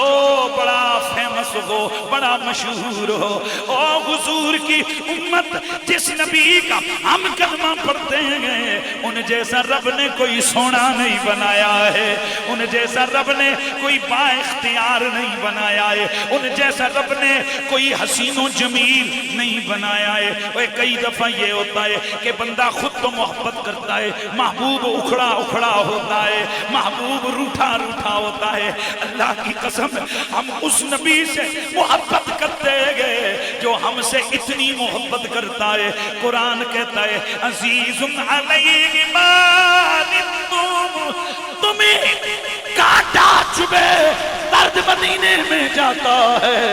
بڑا فیمس ہو، بڑا مشہور ہو۔ او حضور کی امت، جس نبی کا ہم کلمہ پڑھتے ہیں، ان جیسا رب نے کوئی سونا نہیں بنایا ہے، ان جیسا رب نے کوئی با اختیار نہیں بنایا ہے، ان جیسا رب نے کوئی حسین و جمیل نہیں بنایا ہے۔ وہ کئی دفعہ یہ ہوتا ہے کہ بندہ خود تو محبت کرتا ہے، محبوب اکھڑا اکھڑا ہوتا ہے، محبوب روٹھا روٹھا ہوتا ہے۔ اللہ کی قسم ہم اس نبی سے محبت کرتے گئے جو ہم سے اتنی محبت کرتا ہے۔ قرآن کہتا ہے عزیز علیہ ما عنتم، تمہیں کانٹا چبھے درد مدینے میں جاتا ہے۔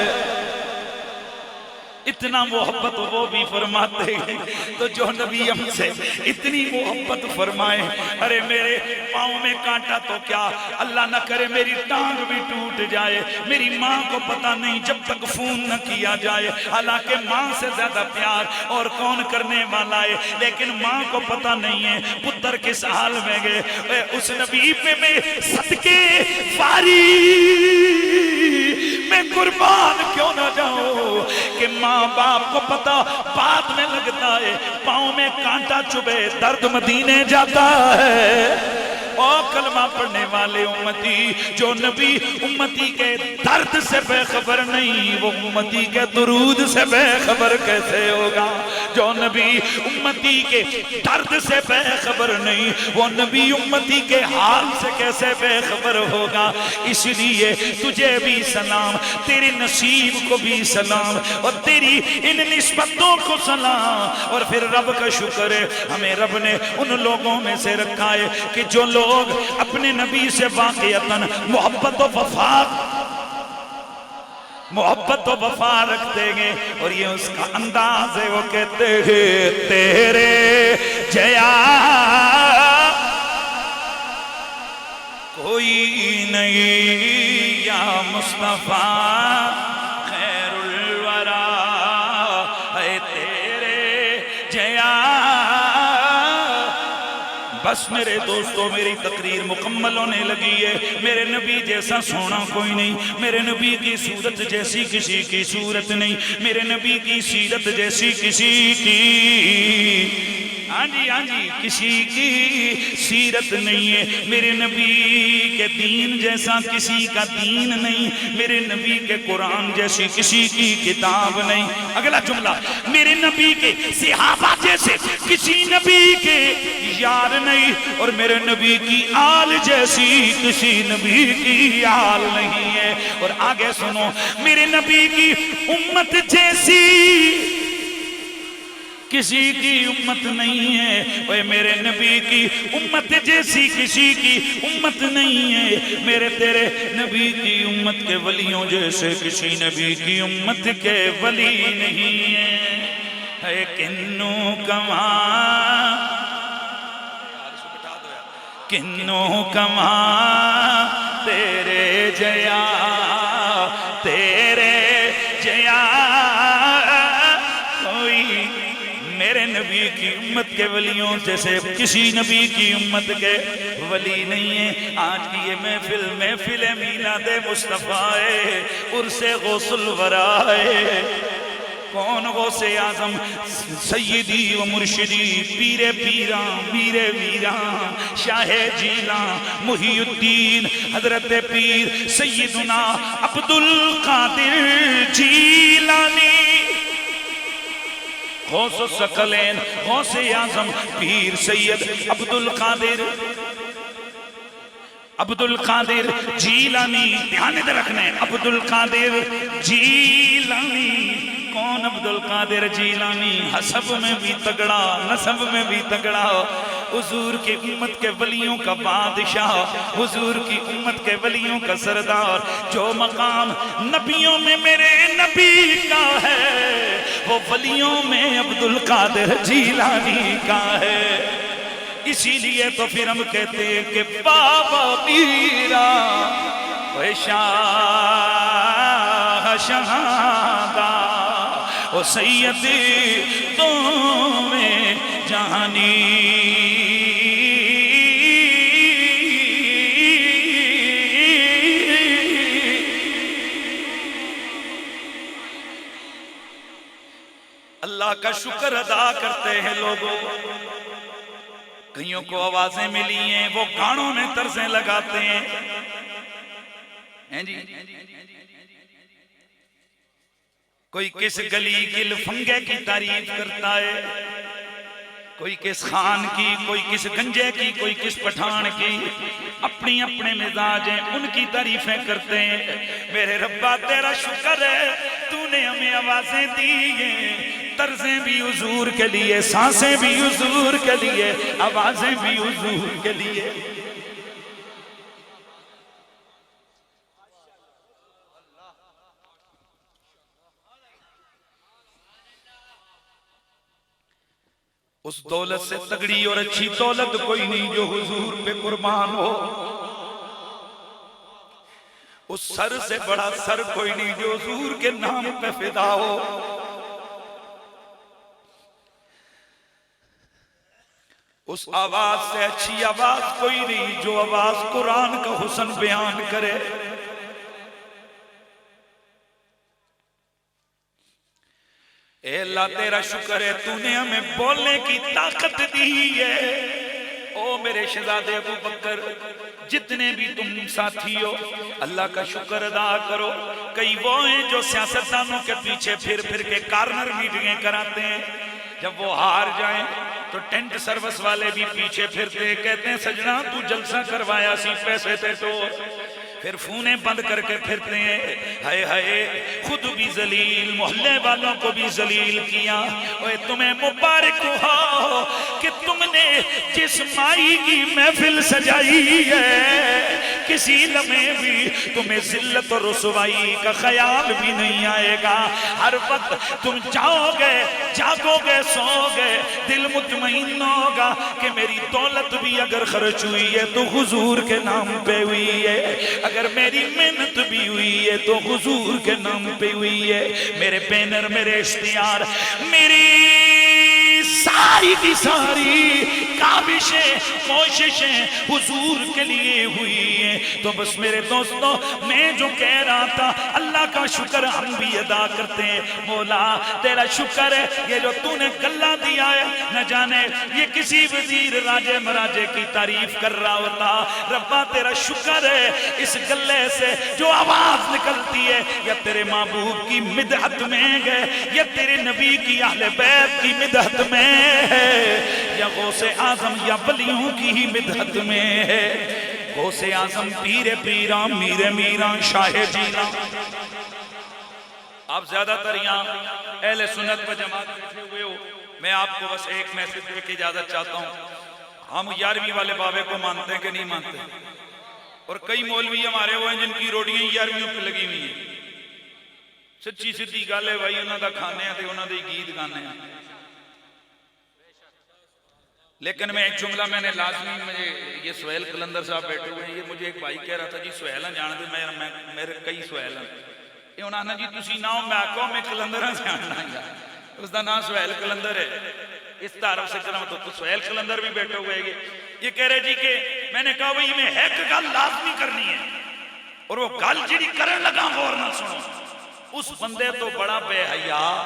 اتنا محبت وہ بھی فرماتے ہیں، تو جو نبی ہم سے اتنی محبت فرمائے، ارے میرے پاؤں میں کانٹا تو کیا، اللہ نہ کرے میری ٹانگ بھی ٹوٹ جائے، میری ماں کو پتہ نہیں جب تک فون نہ کیا جائے، حالانکہ ماں سے زیادہ پیار اور کون کرنے والا ہے، لیکن ماں کو پتہ نہیں ہے پتر کس حال میں گئے۔ اس نبی پہ میں صدقے فاری میں قربان کیوں نہ جاؤں کہ ماں باپ کو پتہ بعد میں لگتا ہے، پاؤں میں کانٹا چبھے درد مدینے جاتا ہے۔ اور کلمہ پڑھنے والے امتی، جو نبی امتی کے درد سے بے خبر نہیں، وہ امتی کے درود سے بے خبر کیسے ہوگا؟ جو نبی امتی کے درد سے بے خبر نہیں، وہ نبی امتی کے حال سے کیسے بے خبر ہوگا؟ اس لیے تجھے بھی سلام، تیرے نصیب کو بھی سلام، اور تیری ان نسبتوں کو سلام۔ اور پھر رب کا شکر ہے، ہمیں رب نے ان لوگوں میں سے رکھا ہے کہ جو لوگ اپنے نبی سے واقعتاً محبت و وفا رکھتے گے، اور یہ اس کا انداز ہے، وہ کہتے ہیں تیرے جیا کوئی نہیں یا مصطفیٰ خیر الورا، اے تیرے جیا۔ بس میرے دوستو، میری تقریر مکمل ہونے لگی ہے۔ میرے نبی جیسا سونا کوئی نہیں، میرے نبی کی صورت جیسی کسی کی صورت نہیں، میرے نبی کی سیرت جیسی کسی کی ہاں جی کسی کی سیرت نہیں ہے، میرے نبی کے دین جیسا کسی کا دین نہیں، میرے نبی کے قرآن جیسی کسی کی کتاب نہیں۔ اگلا جملہ، میرے نبی کے صحابہ جیسے کسی نبی کے یار نہیں، اور میرے نبی کی آل جیسی کسی نبی کی آل نہیں ہے۔ اور آگے سنو، میرے نبی کی امت جیسی کسی کی امت نہیں ہے، اے میرے نبی کی امت جیسی کسی کی امت نہیں ہے، میرے تیرے نبی کی امت کے ولیوں جیسے کسی نبی کی امت کے ولی نہیں ہے۔ اے کنو کماں کنو کماں تیرے جیا، تیرے جیا کوئی میرے نبی کی امت کے ولیوں جیسے کسی نبی کی امت کے ولی نہیں ہے۔ آج کی یہ محفل میلاد مصطفیٰ ہے، عرس غوث الورا ہے۔ کون غوث اعظم؟ سیدی و مرشدی، پیر پیراں، میر ویراں، شاہ جیلاں، محی الدین حضرت پیر سیدنا عبد القادر جیلانی۔ غوث الثقلین غوث اعظم پیر سید عبد القادر جیلانی، دھیان دے رکھنے، عبد القادر جیلانی۔ کون عبد القادر جیلانی؟ حسب میں بھی تگڑا، نسب میں بھی تگڑا، حضور کی امت کے ولیوں کا بادشاہ، حضور کی امت کے ولیوں کا سردار۔ جو مقام نبیوں میں میرے نبی کا ہے، وہ ولیوں میں عبد القادر جیلانی کا ہے۔ اسی لیے تو پھر ہم کہتے ہیں کہ بابا میرا وہ شاہ شہادہ وہ سید تو میں جہانی۔ اللہ کا شکر ادا کرتے ہیں لوگوں۔ کئیوں کو آوازیں ملی ہیں، وہ گانوں میں طرزیں لگاتے ہیں جی۔ کوئی کس گلی کی لفنگے کی تعریف کرتا ہے، کوئی کس خان کی، کوئی کس گنجے کی، کوئی کس پٹھان کی، اپنی اپنے مزاج ہیں، ان کی تعریفیں کرتے ہیں۔ میرے ربا تیرا شکر ہے، تو نے ہمیں آوازیں دی ہیں، طرزیں بھی حضور کے لیے، سانسیں بھی حضور کے لیے، آوازیں بھی حضور کے لیے۔ اس دولت سے تگڑی اور اچھی دولت کوئی نہیں جو حضور پہ قربان ہو، اس سر سے بڑا سر کوئی نہیں جو حضور کے نام پہ فدا ہو۔ اس آواز سے اچھی آواز کوئی نہیں جو آواز قرآن کا حسن بیان کرے۔ اے اللہ تیرا شکر ہے، تو نے ہمیں بولنے کی طاقت دی ہے۔ او میرے شہزادے ابو بکر، جتنے بھی تم ساتھی ہو، اللہ کا شکر ادا کرو۔ کئی وہ ہیں جو سیاستدانوں کے پیچھے پھر کے کارنر میٹنگیں کراتے ہیں، جب وہ ہار جائیں تو ٹینٹ سروس والے بھی پیچھے پھرتے ہیں، کہتے ہیں سجنا تو جلسہ کروایا سی پیسے تے تو، پھر فونے بند کر کے پھرتے ہیں۔ ہائے ہائے، خود بھی ذلیل، محلے والوں کو بھی ذلیل کیا۔ اوے تمہیں مبارک ہو کہ تم نے جس مائی کی محفل سجائی ہے، کسی لمحے بھی تمہیں ذلت اور رسوائی کا خیال بھی نہیں آئے گا۔ ہر وقت تم جاؤ گے، جاگو گے، سو گے، دل مطمئن ہوگا کہ میری دولت بھی اگر خرچ ہوئی ہے تو حضور کے نام پہ ہوئی ہے، اگر میری محنت بھی ہوئی ہے تو حضور کے نام پہ ہوئی ہے۔ میرے بینر، میرے اشتہار، میری ساری کی ساری کاوشیں، کوششیں حضور کے لیے ہوئی ہیں۔ تو بس میرے دوستو، میں جو کہہ رہا تھا، اللہ کا شکر ہم بھی ادا کرتے ہیں۔ مولا تیرا شکر ہے، یہ جو تو نے گلہ دیا ہے، نہ جانے یہ کسی وزیر راجے مراجے کی تعریف کر رہا ہوتا۔ ربا تیرا شکر ہے، اس گلے سے جو آواز نکلتی ہے، یا تیرے محبوب کی مدحت میں گئے، یا تیرے نبی کی اہل بیت کی مدحت میں ہے، یا غوث اعظم یا ولیوں کی ہی مدحت میں ہے۔ غوث اعظم پیر پیران، میر میران، شاہ جیلان۔ آپ زیادہ تر یہاں اہل سنت و جماعت بیٹھے ہوئے ہو، میں آپ کو بس ایک میسج دے کے اجازت چاہتا ہوں۔ ہم 11ویں والے بابے کو مانتے ہیں کہ نہیں مانتے؟ اور کئی مولوی ہمارے وہ ہیں جن کی روٹیاں 11ویں پہ لگی ہوئی ہیں۔ سچی سدھی گل ہے بھائی، انہوں دا کھانے ہیں تے انہوں دے گیت گانے ہیں۔ لیکن میں ایک جملہ میں نے لازمی، مجھے یہ سہیل قلندر صاحب بیٹھے ہوئے ہیں، یہ مجھے ایک بھائی کہہ رہا تھا جی سہیلہ جان دے، میرے کئی سہیل ہیں، یہ انہوں نے جی تسی ناؤ میں آکو میں قلندرہ سے آنا گا، اس دا نام سہیل قلندر ہے۔ اس تعرف سے کرم تو سہیل قلندر بھی بیٹھے ہوئے ہیں۔ یہ کہہ رہے جی کہ میں نے کہا وہی میں ایک گل لازمی کرنی ہے، اور وہ گل جڑی کرن لگا غور نہ سنو، اس بندے تو بڑا بے حیا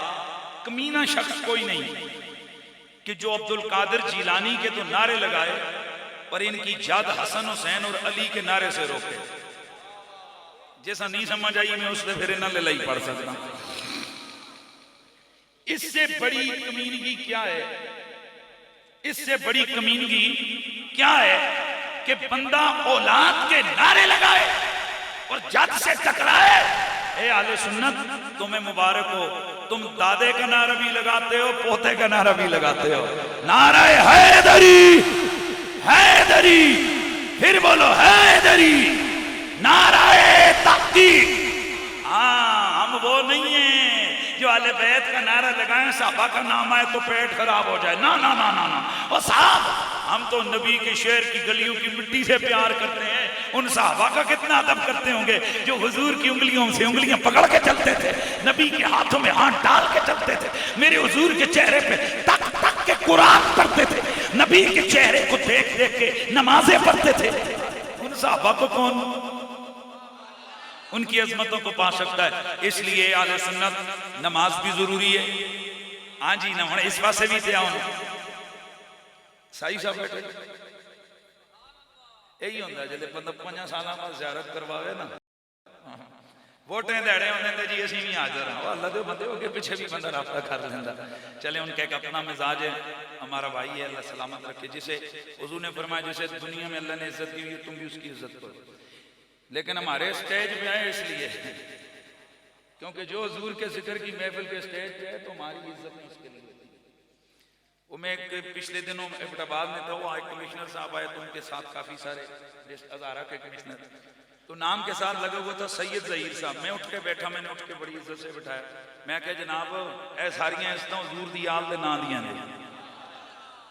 کمینہ شخص کوئی نہیں کہ جو عبد القادر جیلانی کے تو نعرے لگائے پر ان کی جاد حسن حسین اور علی کے نعرے سے روکے۔ جیسا نہیں سمجھ آئی میں اس نے پھر انہاں لے لئی پڑھ سکتا۔ اس سے بڑی کمینگی کیا ہے؟ اس سے بڑی کمینگی کیا ہے کہ بندہ اولاد کے نعرے لگائے اور جد سے ٹکرائے. اے اہل سنت تمہیں مبارک ہو، تم دادے کا نعرہ بھی لگاتے ہو، پوتے کا نعرہ بھی لگاتے ہو. نعرہ حیدری، حیدری، پھر بولو حیدری، نعرہ تحقیق. ہم وہ نہیں ہیں جو اہل بیت کا نعرہ لگائیں صحابہ کا نام آئے تو پیٹ خراب ہو جائے. نا نا نا نا نا. اور صاحب ہم تو نبی کے شہر کی گلیوں کی مٹی سے پیار کرتے ہیں. ان صحابہ کا کتنا ادب کرتے ہوں گے جو حضور کی انگلیوں سے انگلیاں پکڑ کے چلتے تھے، نبی کے ہاتھوں میں ہاتھ ڈال کے چلتے تھے، میرے حضور کے چہرے پہ تک تک کے قرآن پڑھتے تھے، نبی کے چہرے کو دیکھ دیکھ کے نمازیں پڑھتے تھے. ان صحابہ کو کون ان کی عظمتوں کو پا سکتا ہے؟ اس لیے اہل سنت نماز بھی ضروری ہے. ہاں جی نہ ہونے اس پاسے بھی تھے آؤں سائی صاحب بیٹھے یہی ہوندہ ہے جلے بندہ 5 سالہ میں زیارت کرواوے نا ووٹیں دیڑے ہوندے تھے جی اسی بھی حاضر ہیں. اللہ دے بندے ہو کے پیچھے بھی بندہ رابطہ کر لیندہ. چلے ان کا ایک اپنا مزاج ہے، ہمارا بھائی ہے، اللہ سلامت رکھے. جسے حضور نے فرمایا جسے دنیا میں اللہ نے عزت دی ہوئی تم بھی اس کی عزت کرو. لیکن ہمارے سٹیج پہ آئے اس لیے کیونکہ جو حضور کے ذکر کی محفل کے سٹیج پہ ہے تو ہماری عزت نہیں اس کے لیے. وہ میں ایک پچھلے دنوں ایبٹ آباد میں تھا، وہ آئے کمیشنر صاحب آئے تو ان کے ساتھ کافی سارے ہزارہ کے کمیشنر، تو نام کے ساتھ لگا ہوا تھا سید ظہیر صاحب. میں اٹھ کے بیٹھا، میں نے اٹھ کے بڑی عزت سے بٹھایا. میں کہا جناب اے ساریاں عزتاں حضور دی آل دے نا دیاں نے.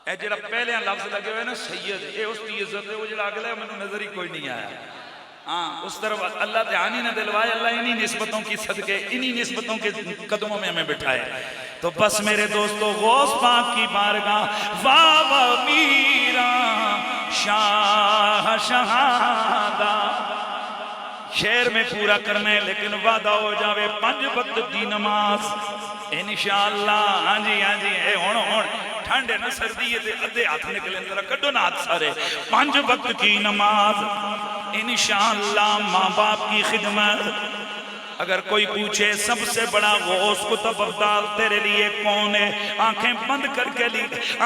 اے جڑا پہلے لفظ لگے ہوئے نا سید، اے اس کی عزت ہے. وہ جڑا اگلا ہے میں نے نظر ہی کوئی نہیں آیا. ہاں اس طرف اللہ دھیان ہی نہ دلوائے. اللہ انہی نسبتوں کی صدقے انہی نسبتوں کے قدموں میں ہمیں بٹھائے. تو بس میرے دوستو غوث پاک کی بارگاہ واہ میرا شاہ شہادہ شہر میں پورا کرنا ہے، لیکن وعدہ ہو جاوے 5 وقت دی نماز انشاءاللہ. ہاں جی ہاں جی اے ہون ٹھنڈے نہ سردی ہے ادھے ہاتھ نکلیں ذرا کڈو نہ ہاتھ سارے. 5 وقت کی نماز انشاءاللہ. ماں باپ کی خدمت. اگر کوئی پوچھے سب سے بڑا غوث قطب ابدال تیرے لیے کون ہے، آنکھیں بند کر کے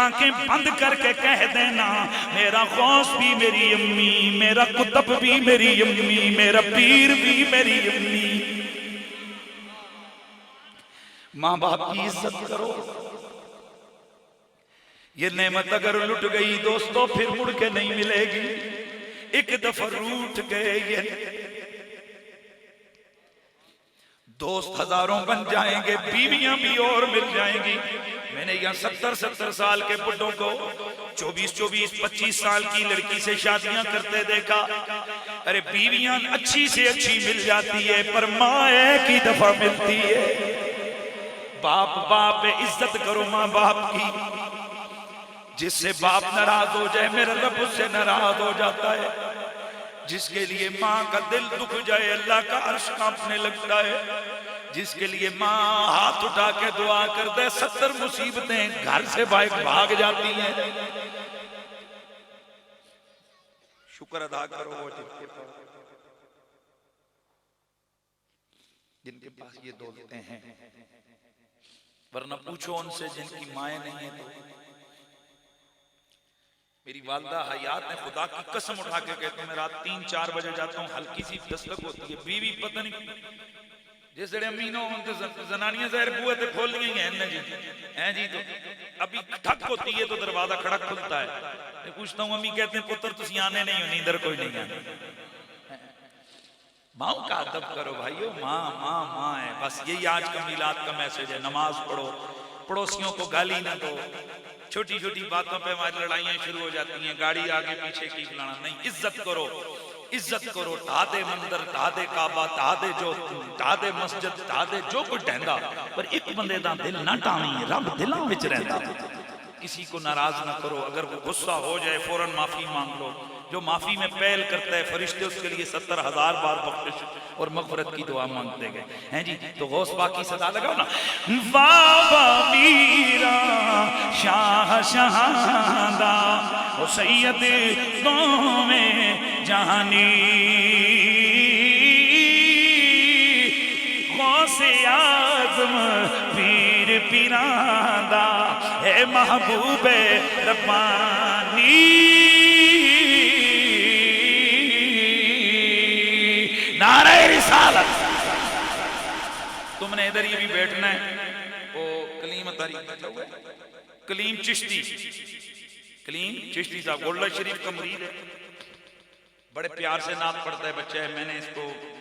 آنکھیں بند کر کے کہہ دینا میرا غوث بھی میری امی، میرا قطب بھی میری امی، میرا پیر بھی میری امی. ماں باپ کی عزت کرو. یہ نعمت اگر لٹ گئی دوستو پھر مڑ کے نہیں ملے گی. ایک دفعہ روٹ گئے یہ دوست ہزاروں بن جائیں گے، بیویاں بھی اور مل جائیں گی. میں نے یہاں 70 سال کے بڈوں کو 24-25 سال کی لڑکی سے شادیاں کرتے دیکھا. ارے بیویاں اچھی سے اچھی مل جاتی ہے پر ماں ایک ہی دفعہ ملتی ہے. باپ عزت کرو ماں باپ کی. جس سے باپ ناراض ہو جائے میرا رب اس سے ناراض ہو جاتا ہے. جس کے لیے ماں کا دل دکھ جائے اللہ کا عرش کانپنے لگتا ہے. جس کے لیے ماں ہاتھ اٹھا کے دعا کر دے 70 مصیبتیں گھر سے بھاگ جاتی ہیں. شکر ادا کرو وہ جن کے پاس یہ دولتیں ہیں، ورنہ پوچھو ان سے جن کی مائیں نہیں ہیں. تو میری والدہ حیات نے خدا کی قسم اٹھا کے کہتے ہیں میں رات 3-4 بجے جاتا ہوں ہلکی سی دستک ہوتی ہے. بیوی پتہ نہیں جس جڑے امینوں زنانیاں ظاہر بوئے تے کھول لی ہیں جی تو ابھی ٹھک ہوتی ہے تو دروازہ کھڑک کھلتا ہے. میں پوچھتا ہوں امی کہتے ہیں پتر تسی آنے نہیں ہو نیندر کوئی نہیں آنے. ماں کا ادب کرو بھائیو. ماں ہے. بس یہی آج کا میلاد کا میسج ہے. نماز پڑھو، پڑوسیوں کو گالی نہ دو. چھوٹی چھوٹی باتوں پہ ہماری لڑائیاں شروع ہو جاتی ہیں، گاڑی آگے پیچھے کی فلانا نہیں. عزت کرو، عزت کرو. ٹھا دے مندر، ٹھا دے کعبہ، ٹھا دے مسجد، ٹھا دے جو کچھ ڈہندا پر ایک بندے دا دل نہ ٹاویں. رب دلاں وچ رہندا. کسی کو ناراض نہ کرو. اگر وہ غصہ ہو جائے فوراً معافی مانگ لو. جو معافی میں پہل کرتا ہے فرشتے اس کے لیے 70,000 بار بخشش اور مغفرت کی دعا مانگتے گئے ہیں جی. تو غوث پاک کی صدا لگاؤ نا. بابا میرا شاہ شہادہ وہ سید قوم جہانی غوث اعظم پیر پیران دا اے محبوب ربانی نعرہ رسالت تم نے ادھر یہ بھی بیٹھنا ہے وہ کلیم کلیم چشتی صاحب گولڈا شریف کا مرید ہے بڑے پیار سے نعت پڑھتا ہے بچہ ہے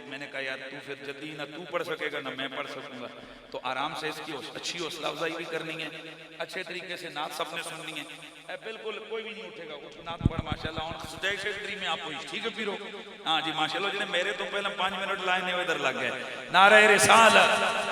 میں نے کہا یار تو پھر جلدی نہ تو پڑھ سکے گا نہ میں پڑھ سکوں گا تو آرام سے اس کی اچھی حوصلہ افزائی بھی کرنی ہے اچھے طریقے سے نعت سب نے سننی ہے بالکل کوئی بھی نہیں اٹھے گا نعت پڑھ ماشاءاللہ اور سجائی شیخری میں آپ کو ٹھیک ہے پیرو ہاں جی ماشاءاللہ جنہیں میرے تو پہلے 5 منٹ لائے نے ادھر لگ گئے نعرہ رسالت